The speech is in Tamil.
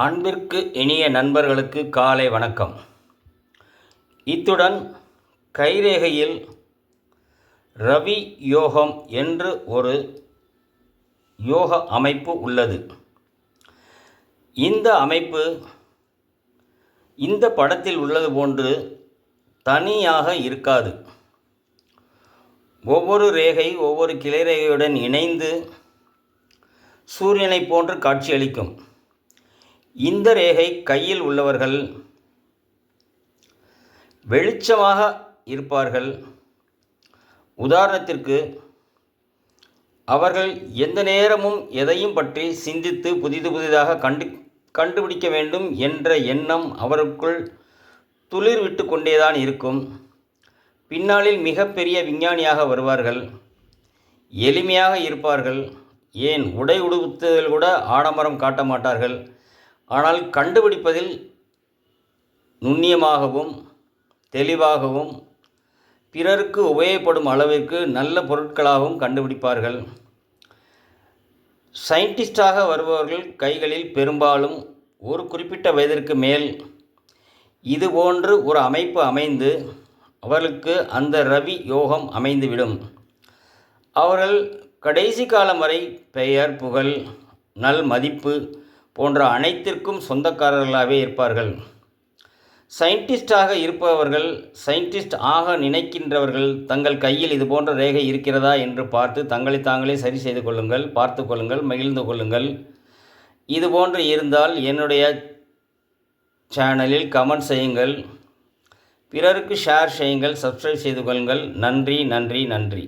அன்பிற்கு இனிய நண்பர்களுக்கு காலை வணக்கம். இத்துடன் கைரேகையில் ரவி யோகம் என்று ஒரு யோக அமைப்பு உள்ளது. இந்த அமைப்பு இந்த படத்தில் உள்ளது போன்று தனியாக இருக்காது. ஒவ்வொரு ரேகை ஒவ்வொரு கிளை ரேகையுடன் இணைந்து சூரியனை போன்று காட்சியளிக்கும். இந்த ரேகை கையில் உள்ளவர்கள் வெளிச்சமாக இருப்பார்கள். உதாரணத்திற்கு, அவர்கள் எந்த நேரமும் எதையும் பற்றி சிந்தித்து புதிதாக கண்டுபிடிக்க வேண்டும் என்ற எண்ணம் அவருக்குள் துளிர் விட்டு கொண்டேதான் இருக்கும். பின்னாளில் மிகப்பெரிய விஞ்ஞானியாக வருவார்கள். எளிமையாக இருப்பார்கள். ஏன் உடை உடுத்துவதில் கூட ஆடம்பரம் காட்ட மாட்டார்கள். ஆனால் கண்டுபிடிப்பதில் நுண்ணியமாகவும் தெளிவாகவும் பிறருக்கு உபயோகப்படும் அளவிற்கு நல்ல பொருட்களாகவும் கண்டுபிடிப்பார்கள். சயின்டிஸ்டாக வருபவர்கள் கைகளில் பெரும்பாலும் ஒரு குறிப்பிட்ட வயதிற்கு மேல் இதுபோன்று ஒரு அமைப்பு அமைந்து அவர்களுக்கு அந்த ரவி யோகம் அமைந்துவிடும். அவர்கள் கடைசி காலம் வரை பெயர், புகழ், நல் மதிப்பு போன்ற அனைத்திற்கும் சொந்தக்காரர்களாகவே இருப்பார்கள். சயின்டிஸ்டாக இருப்பவர்கள், சயின்டிஸ்ட் ஆக நினைக்கின்றவர்கள் தங்கள் கையில் இது போன்ற ரேகை இருக்கிறதா என்று பார்த்து தங்களை தாங்களே சரி செய்து கொள்ளுங்கள், பார்த்து கொள்ளுங்கள், மகிழ்ந்து கொள்ளுங்கள். இது போன்று இருந்தால் என்னுடைய சேனலில் கமெண்ட் செய்யுங்கள், பிறருக்கு ஷேர் செய்யுங்கள், சப்ஸ்கிரைப் செய்து கொள்ளுங்கள். நன்றி நன்றி நன்றி.